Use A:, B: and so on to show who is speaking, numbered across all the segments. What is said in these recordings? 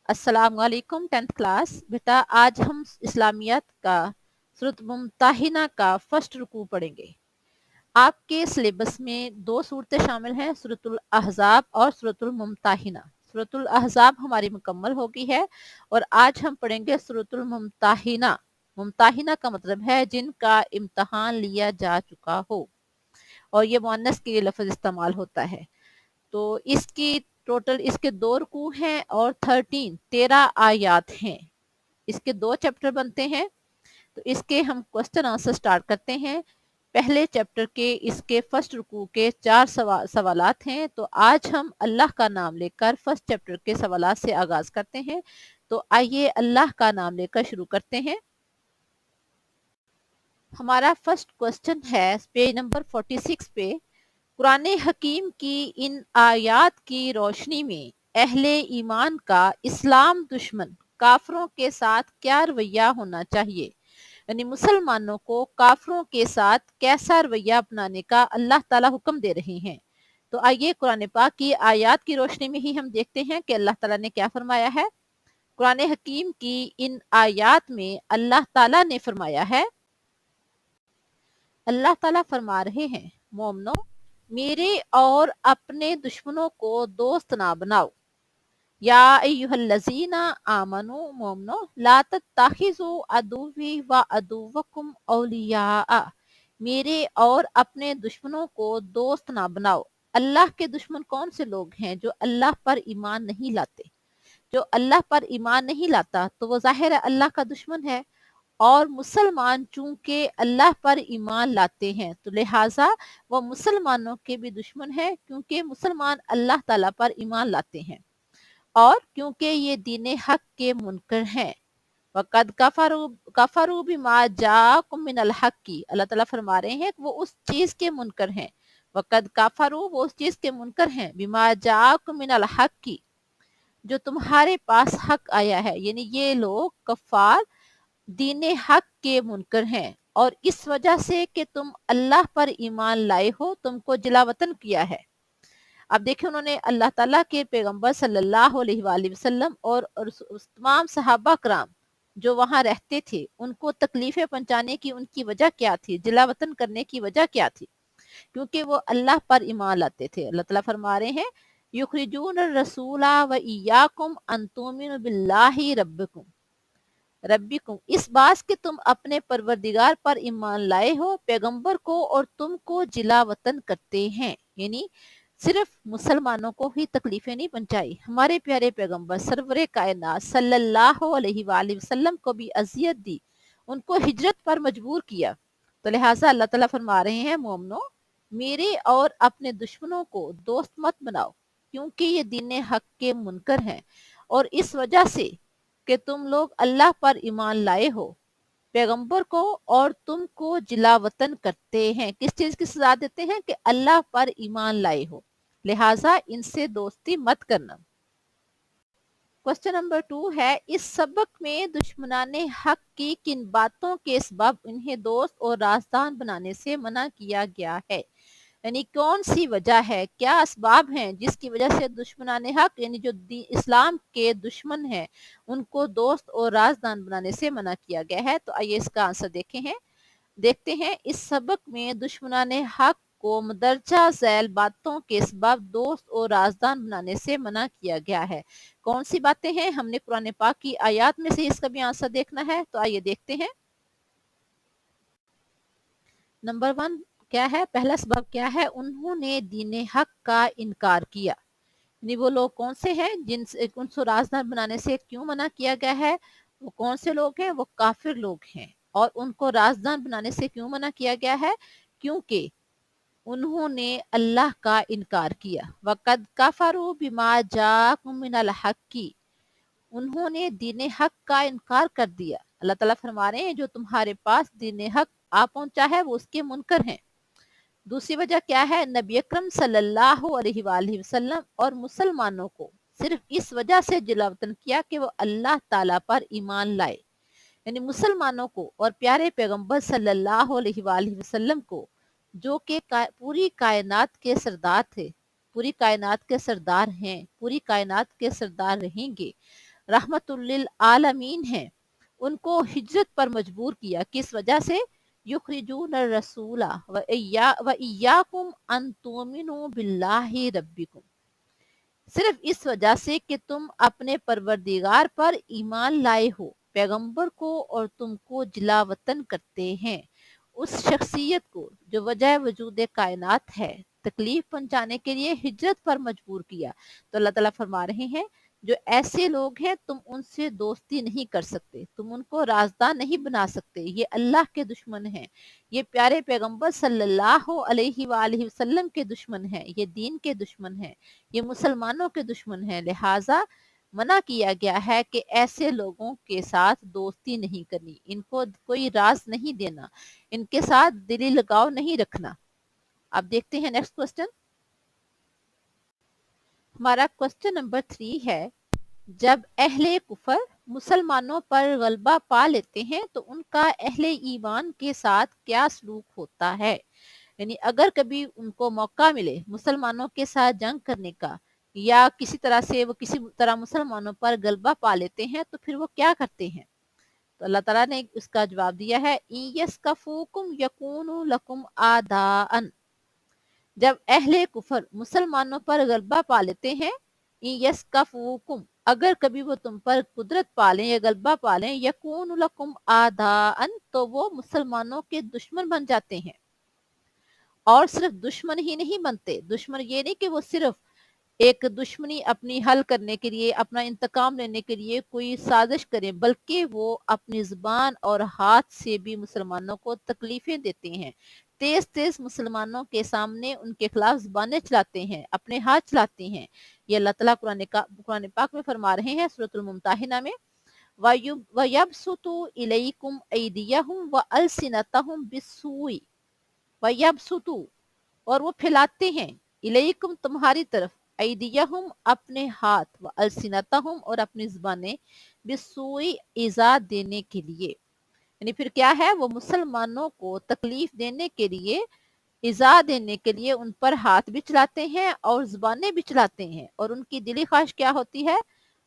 A: अस्सलाम वालेकुम 10th class. बेटा आज हम इस्लामियत का सूरत मुम्ताहिना का फर्स्ट रुकू पढ़ेंगे। आपके सिलेबस में दो सूरतें शामिल हैं, सूरतुल अहज़ाब और सूरतुल मुम्ताहिना। सूरतुल अहज़ाब हमारी मुकम्मल हो गई है और आज हम पढ़ेंगे सूरतुल मुम्ताहिना। मुम्ताहिना का मतलब है जिनका इम्तहान लिया जा चुका हो, और ये मुअन्नस के लिए लफ्ज़ इस्तेमाल होता है। तो इसकी टोटल इसके दो रुकू हैं और 13 आयात हैं। इसके दो चैप्टर बनते हैं। तो इसके हम क्वेश्चन आंसर स्टार्ट करते हैं। पहले चैप्टर के इसके फर्स्ट रुकू के 4 सवालात हैं। तो आज हम अल्लाह का नाम लेकर फर्स्ट चैप्टर के सवालात से आगाज करते हैं। तो आइए अल्लाह का नाम लेकर शुरू करते हैं। हमारा फर्स्ट क्वेश्चन है पेज नंबर 46 पे। कुरान हकीम की इन आयात की रोशनी में अहले ईमान का इस्लाम दुश्मन काफरों के साथ क्या रवैया होना चाहिए, यानी मुसलमानों को काफरों के साथ कैसा रवैया अपनाने का अल्लाह ताला हुक्म दे रहे हैं। तो आइए कुरान पाक की आयात की रोशनी में ही हम देखते हैं कि अल्लाह ताला ने क्या फरमाया है। कुरान हकीम की इन आयात में अल्लाह ताला ने फरमाया है, अल्लाह ताला फरमा रहे हैं, मोमनो मेरे और अपने दुश्मनों को दोस्त ना बनाओ। या अय्युहल्लज़ीना आमनू मोमनो ला तत्ताखिज़ू अदुव्वी व अदुव्वकुम औलिया। मेरे और अपने दुश्मनों को दोस्त ना बनाओ। अल्लाह के दुश्मन कौन से लोग हैं? जो अल्लाह पर ईमान नहीं लाते। जो अल्लाह पर ईमान नहीं लाता तो वो जाहिर है अल्लाह का दुश्मन है। और मुसलमान चूंकि अल्लाह पर ईमान लाते हैं तो लिहाजा वो मुसलमानों के भी दुश्मन है, क्योंकि मुसलमान अल्लाह ताला पर ईमान लाते हैं और क्योंकि ये दीन हक के मुनकर हैं। वक़द कफरू बिमा जाकुम मिनल हक की, अल्लाह ताला फरमा रहे हैं कि वो उस चीज के मुनकर हैं। वक़द कफरू, वो उस चीज के मुनकर हैं, बिमा जाकुम मिनल हक की, जो तुम्हारे पास हक आया है। यानी ये लोग कफार दीन हक के मुनकर हैं और इस वजह से कि तुम अल्लाह पर ईमान लाए हो तुमको जिलावतन किया है। अब देखिए उन्होंने अल्लाह ताला के पैगंबर सल्लल्लाहु अलैहि वसल्लम और उस तमाम सहाबा कराम जो वहां रहते थे उनको तकलीफें पहुंचाने की उनकी वजह क्या थी, जिलावतन करने की वजह क्या थी? क्योंकि वो अल्लाह पर ईमान लाते थे। अल्लाह ताला फरमा रहे हैं, युखरिजून रसूला व इयाकुम अन तुमिनु बिल्लाहि रब्बिकुम, इस बात के तुम अपने परवरदिगार पर ईमान लाए हो, पैगंबर को और तुमको जिला वतन करते हैं। यानी सिर्फ मुसलमानों को ही तकलीफें नहीं पहुंचाई, हमारे प्यारे पैगंबर सरवरे कायनात सल्लल्लाहु अलैहि वसल्लम को भी अजियत दी, उनको हिजरत पर मजबूर किया। तो लिहाजा अल्लाह ताला फरमा रहे हैं, मोमनो मेरे और अपने दुश्मनों को दोस्त मत बनाओ, क्योंकि ये दीन हक के मुनकर हैं और इस वजह से कि तुम लोग अल्लाह पर ईमान लाए हो, पैगंबर को और तुमको जिला वतन करते हैं। किस चीज की सजा देते हैं? कि अल्लाह पर ईमान लाए हो, लिहाजा इनसे दोस्ती मत करना। क्वेश्चन नंबर 2 है, इस सबक में दुश्मनाने हक की किन बातों के सबब इन्हें दोस्त और राजदान बनाने से मना किया गया है? यानी कौन सी वजह है, क्या असबाब हैं जिसकी वजह से दुश्मनाने हक यानी जो इस्लाम के दुश्मन हैं उनको दोस्त और राजदान बनाने से मना किया गया है? तो आइए इसका आंसर देखते हैं। इस सबक में दुश्मनाने हक को मदरजा झैल बातों के सबब दोस्त और राजदान बनाने से मना किया गया है। कौन सी बातें हैं? हमने कुरान पाक की आयात में से इसका भी आंसर देखना है। तो आइए देखते हैं। नंबर 1 क्या है? पहला सबब क्या है? उन्होंने दीन हक का इनकार किया। यानी वो लोग कौन से हैं जिनसे उनको राजदान बनाने से क्यों मना किया गया है? वो कौन से लोग हैं? वो काफिर लोग हैं। और उनको राजदान बनाने से क्यों मना किया गया है? क्योंकि उन्होंने अल्लाह का इनकार किया। वक़द कफरू बिमा जाकुम मिनल हक की, उन्होंने दीन हक का इनकार कर दिया। अल्लाह ताला फरमा रहे हैं, जो तुम्हारे पास दीन हक आ पहुंचा है वो उसके मुनकर हैं। दूसरी वजह क्या है? नबी अकरम सल्लल्लाहु अलैहि वसल्लम और मुसलमानों को सिर्फ इस वजह से जिलावतन किया कि वो अल्लाह ताला पर ईमान लाए। यानी मुसलमानों को और प्यारे पैगंबर सल्लल्लाहु अलैहि वसल्लम को, जो कि पूरी कायनात के सरदार थे, पूरी कायनात के सरदार हैं, पूरी कायनात के सरदार रहेंगे, रहमतुल लिल आलमीन हैं, उनको हिजरत पर मजबूर किया। किस वजह से? युखरिजून रसूला व इय्याकुम अन तुमिनु बिल्लाहि रब्बिकुम, सिर्फ इस वजह से कि तुम अपने परवरदिगार पर ईमान लाए हो, पैगंबर को और तुमको जिलावतन करते हैं, उस शख्सियत को जो वजह वजूद कायनात है, तकलीफ पहुंचाने के लिए हिजरत पर मजबूर किया। तो अल्लाह ताला फरमा रहे हैं, जो ऐसे लोग हैं तुम उनसे दोस्ती नहीं कर सकते, तुम उनको राजदार नहीं बना सकते, ये अल्लाह के दुश्मन हैं, ये प्यारे पैगंबर सल्लल्लाहु अलैहि वसल्लम के दुश्मन हैं, ये दीन के दुश्मन हैं, ये मुसलमानों के दुश्मन हैं। लिहाजा मना किया गया है कि ऐसे लोगों के साथ दोस्ती नहीं करनी, इनको कोई राज नहीं देना, इनके साथ दिली लगाव नहीं रखना। अब देखते हैं नेक्स्ट क्वेश्चन। हमारा क्वेश्चन नंबर 3 है, जब अहले कुफर मुसलमानों पर गलबा पा लेते हैं तो उनका अहले ईमान के साथ क्या सलूक होता है? यानी अगर कभी उनको मौका मिले मुसलमानों के साथ जंग करने का, या किसी तरह से वो किसी तरह मुसलमानों पर गलबा पा लेते हैं, तो फिर वो क्या करते हैं? तो अल्लाह ताला ने इसका जवाब दिया है, यस्कफूकुम यकूनु लकुम आदाअन, जब अहले कुफर मुसलमानों पर गलबा पा लेते हैं, यस्कफूकुम, अगर कभी वो तुम पर कुदरत पालें या गलबा पालें, यकूनु लकुम आदाअन, तो वो मुसलमानों के दुश्मन बन जाते हैं। और सिर्फ दुश्मन ही नहीं बनते, दुश्मन ये नहीं कि वो सिर्फ एक दुश्मनी अपनी हल करने के लिए, अपना इंतकाम लेने के लिए कोई साजिश करें, बल्कि वो अपनी जुबान और हाथ से भी मुसलमानों को तकलीफें देते हैं, तेज तेज मुसलमानों के सामने उनके खिलाफ जुबानें चलाते हैं, अपने हाथ चलाते हैं। ये अल्लाह ताला कुरान पाक में फरमा रहे हैं सूरतुल मुमताहिना में, वयबसुतु इलैकुम ऐदियहुम व अलसिनतहुम बिस्सूई, वयबसुतु, और वो फैलाते हैं, इलैकुम, तुम्हारी तरफ, ऐदियहुम, अपने हाथ, व अलसिनतहुम, और अपनी जुबानें, बिस्सूई, इज़ा देने के लिए। यानी फिर क्या है, वो मुसलमानों को तकलीफ देने के लिए, इज़ा देने के लिए उन पर हाथ भी चलाते हैं और जुबानें भी चलाते हैं, और उनकी दिली ख्वाहिश क्या होती है,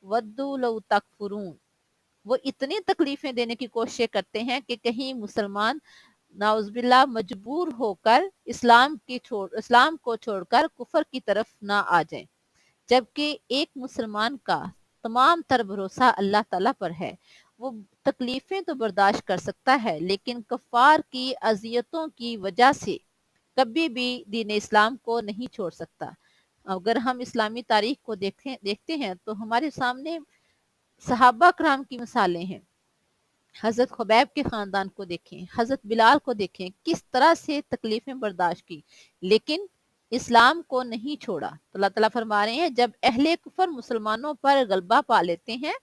A: वद्दू लौ तकफुरून, वो इतनी तकलीफें देने की कोशिश करते हैं कि कहीं मुसलमान नाउज़बिल्लाह मजबूर होकर इस्लाम को छोड़कर कुफर की तरफ ना आ जाएं। जबकि एक मुसलमान का तमाम तर भरोसा अल्लाह ताला पर है, वो तकलीफें तो बर्दाश्त कर सकता है, लेकिन कफ़ार की अजियतों की वजह से कभी भी दीन इस्लाम को नहीं छोड़ सकता। अगर हम इस्लामी तारीख को देखते हैं तो हमारे सामने सहाबा कराम की मिसालें हैं। हजरत खुबैब के खानदान को देखें, हजरत बिलाल को देखें, किस तरह से तकलीफें बर्दाश्त की, लेकिन इस्लाम को नहीं छोड़ा। तो अल्लाह ताला फरमा रहे हैं, जब अहले कुफर मुसलमानों पर गलबा पा लेते हैं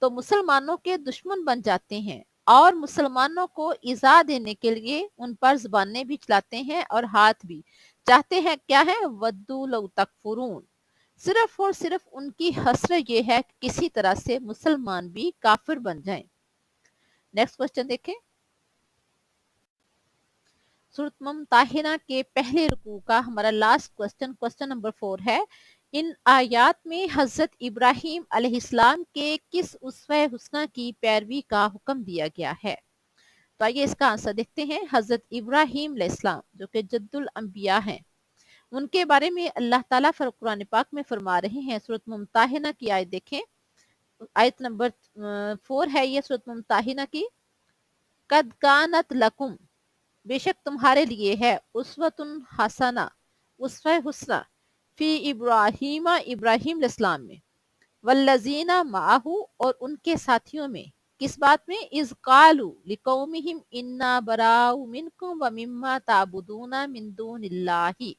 A: तो मुसलमानों के दुश्मन बन जाते हैं, और मुसलमानों को इज़ा देने के लिए उन पर जुबानें भी चलाते हैं और हाथ भी चाहते हैं। क्या है, वद्दू लौ तकफुरून, सिर्फ और सिर्फ उनकी हसरत ये है कि किसी तरह से मुसलमान भी काफिर बन जाएं। नेक्स्ट क्वेश्चन देखें। सूरत मुमताहिना के पहले रुकू का हमारा लास्ट क्वेश्चन, क्वेश्चन नंबर 4 है, इन आयात में हजरत इब्राहिम अलैहिस्सलाम के किस उसवे हुस्ना की पैरवी का हुक्म दिया गया है? तो आइए इसका आंसर देखते हैं। हजरत इब्राहिम अलैहिस्सलाम जो कि जद्दुल अंबिया हैं, उनके बारे में अल्लाह ताला कुरान पाक में फरमा रहे हैं। सूरत मुमताहिना की आयत देखें, आयत नंबर 4 है ये सूरत मुमताहिना की। कद कानत लकुम, बेशक तुम्हारे लिए है, उसवतुन हसना, उसवे हुस्ना, फी इब्राहीमा, इब्राहिम इस्लाम में, वल्लजीना माहू, और उनके साथियों में, किस बात में, इज कालू लिकौमिहिम इन्ना बराउ मिनकुम व मिम्मा ताबुदूना मिन दूनिल्लाही,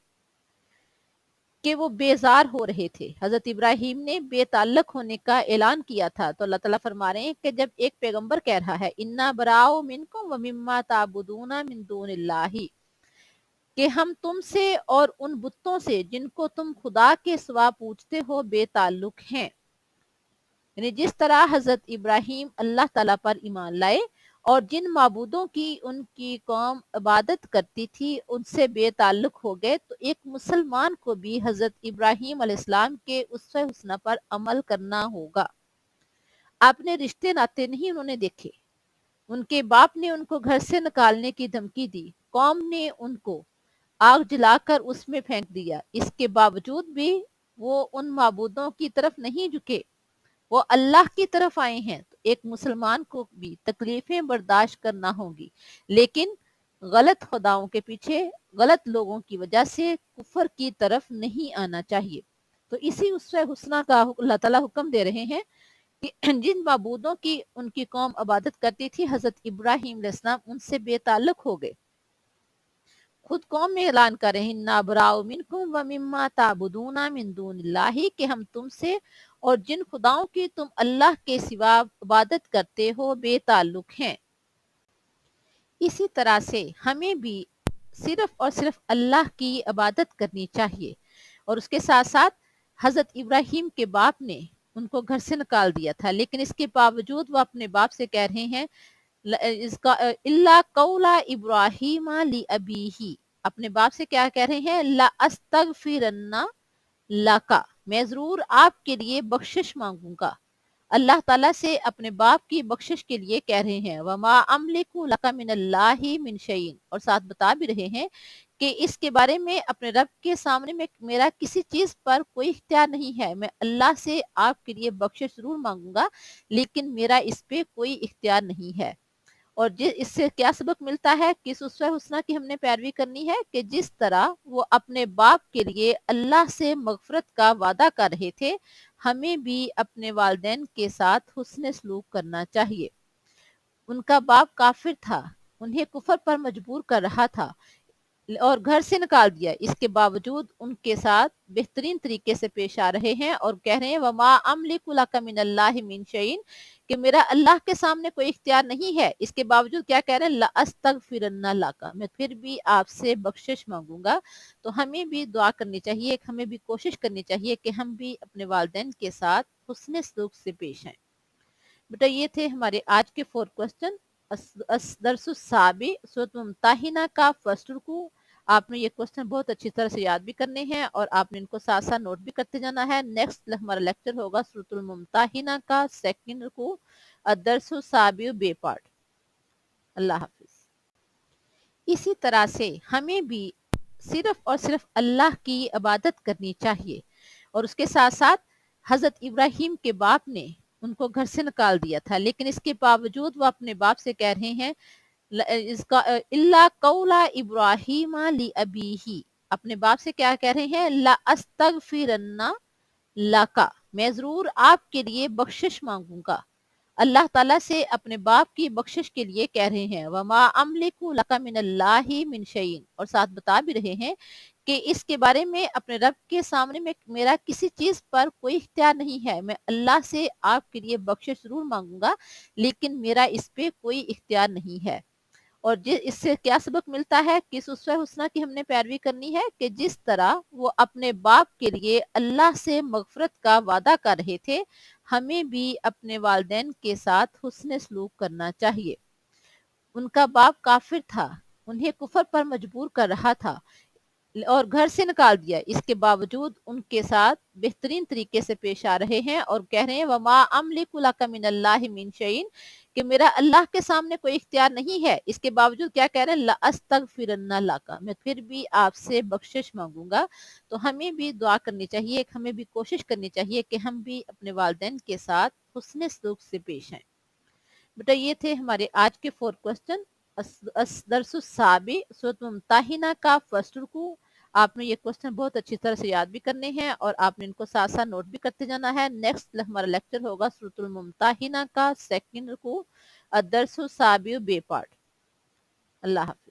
A: कि वो बेजार हो रहे थे। हजरत इब्राहिम ने बेताल्लुक होने का ऐलान किया था। तो अल्लाह ताला फरमा रहे हैं कि जब एक पैगंबर कह रहा है, इन्ना बराउ मिनकुम व मिम्मा ताबुदूना मिन दूनिल्लाही, कि हम तुमसे और उन बुतों से जिनको तुम खुदा के सिवा पूछते हो बेताल्लुक हैं। यानी जिस तरह हजरत इब्राहिम अल्लाह ताला पर ईमान लाए और जिन माबूदों की उनकी कौम इबादत करती थी उनसे बेताल्लुक हो गए, तो एक मुसलमान को भी हजरत इब्राहिम अलैहिस्सलाम के उसवे हुस्ना पर अमल करना होगा। अपने रिश्ते नाते नहीं उन्होंने देखे। उनके बाप ने उनको घर से निकालने की धमकी दी, कौम ने उनको आग जलाकर उसमें फेंक दिया। इसके बावजूद भी वो उन माबूदों की तरफ नहीं झुके, वो अल्लाह की तरफ आए हैं। तो एक मुसलमान को भी तकलीफें बर्दाश्त करना होगी, लेकिन गलत खुदाओं के पीछे गलत लोगों की वजह से कुफर की तरफ नहीं आना चाहिए। तो इसी उससे हुस्ना का अल्लाह ताला हुक्म दे रहे हैं कि जिन माबूदों की उनकी कौम इबादत करती थी, हजरत इब्राहिम अलैहिस्सलाम उनसे बेताल्लुक हो गए। खुद कौम में ऐलान करें, इन्ना बराउ मिनकुम व मिम्मा ताबुदूना मिन दूनिल्लाहि, कि हम तुमसे और जिन खुदाओं की तुम अल्लाह के सिवा इबादत करते हो बेताल्लुक हैं। इसी तरह से हमें भी सिर्फ और सिर्फ अल्लाह की इबादत करनी चाहिए। और उसके साथ साथ हजरत इब्राहिम के बाप ने उनको घर से निकाल दिया था, लेकिन इसके बावजूद वो अपने बाप से कह रहे हैं, इसका इल्ला कौला इब्राहिम ली अबीही, अपने बाप से क्या कह रहे हैं, ला अस्तगफिरन्ना लाका, मैं जरूर आपके लिए बख्शिश मांगूंगा। अल्लाह ताला से अपने बाप की बख्शिश के लिए कह रहे हैं, वमा अमलिकु लका मिनल्लाहि मिन शैइन, और साथ बता भी रहे हैं कि इसके बारे में अपने रब के सामने में मेरा किसी चीज पर कोई इख्तियार नहीं है। मैं अल्लाह से आपके लिए बख्शिश जरूर मांगूंगा, लेकिन मेरा इस पे कोई इख्तियार नहीं है। और इससे क्या सबक मिलता है कि इस उसवा हुस्ना की हमने पैरवी करनी है कि जिस तरह वो अपने बाप के लिए अल्लाह से मगफरत का वादा कर रहे थे, हमें भी अपने वालिदैन के साथ हुस्न सलूक करना चाहिए। उनका बाप काफिर था, उन्हें कुफर पर मजबूर कर रहा था और घर से निकाल दिया, इसके बावजूद उनके साथ बेहतरीन तरीके से पेश आ रहे हैं और कह रहे हैं, वमा अमलिकु लका मिनल्लाहि मिन शैइन, कि मेरा अल्लाह के सामने कोई इख्तियार नहीं है। इसके बावजूद क्या कह रहे हैं, ला अस्तगफिरन्ना लका, मैं फिर भी आपसे बख्शिश मांगूंगा। तो हमें भी दुआ करनी चाहिए, हमें भी कोशिश करनी चाहिए कि हम भी अपने वालिदैन के साथ हुस्न सलूक से पेश आएं। बेटा ये थे हमारे आज के 4 क्वेश्चन। दरसुस्साबी सूरत मुमताहिना का फर्स्ट रुकू। आपने ये क्वेश्चन बहुत अच्छी तरह से याद भी करने हैं और आपने इनको साथ साथ नोट भी करते जाना है। नेक्स्ट हमारा लेक्चर होगा सूरतुल मुमताहिना का सेकंड रुकू, दरसुस्साबी बे पार्ट। अल्लाह हाफिज। इसी तरह से हमें भी सिर्फ और सिर्फ अल्लाह की इबादत करनी चाहिए। और उसके साथ साथ हजरत इब्राहिम के बाप ने उनको घर से निकाल दिया था, लेकिन इसके बावजूद वो अपने बाप से कह रहे हैं, इसका इल्ला कौला इब्राहिम ली अबीही, अपने बाप से क्या कह रहे हैं, ला अस्तगफिरन्ना लाका, मैं जरूर आपके लिए बख्शिश मांगूंगा। अल्लाह ताला से अपने बाप की बख्शिश के लिए कह रहे हैं, वमा अमलिकु लका मिनल्लाहि मिन शैइन, और साथ बता भी रहे हैं कि इसके बारे में अपने रब के सामने में मेरा किसी चीज पर कोई इख्तियार नहीं है। मैं अल्लाह से आपके लिए बख्शिश जरूर मांगूंगा, लेकिन मेरा इस पे कोई इख्तियार नहीं है। और इससे क्या सबक मिलता है कि इस उसवा हुस्ना की हमने पैरवी करनी है कि जिस तरह वो अपने बाप के लिए अल्लाह से मगफरत का वादा कर रहे थे, हमें भी अपने वालिदैन के साथ हुस्न सलूक करना चाहिए। उनका बाप काफिर था, उन्हें कुफर पर मजबूर कर रहा था और घर से निकाल दिया, इसके बावजूद उनके साथ बेहतरीन तरीके से पेश आ रहे हैं और कह रहे हैं, वमा अमलिकु लका मिनल्लाहि मिन शैइन, कि मेरा अल्लाह के सामने कोई इख्तियार नहीं है। इसके बावजूद क्या कह रहे हैं, ला अस्तगफिरन्ना लका, मैं फिर भी आपसे बख्शिश मांगूंगा। तो हमें भी दुआ करनी चाहिए, हमें भी कोशिश करनी चाहिए कि हम भी अपने वालिदैन के साथ हुस्न सलूक से पेश आएं। बेटा ये थे हमारे आज के 4 क्वेश्चन। दरसुस्साबी सूरत मुमताहिना का फर्स्ट रुकू। आपने ये क्वेश्चन बहुत अच्छी तरह से याद भी करने हैं और आपने इनको साथ साथ नोट भी करते जाना है। नेक्स्ट हमारा लेक्चर होगा सूरतुल मुमताहिना का सेकंड रुकू, दरसुस्साबी बे पार्ट। अल्लाह हाफिज।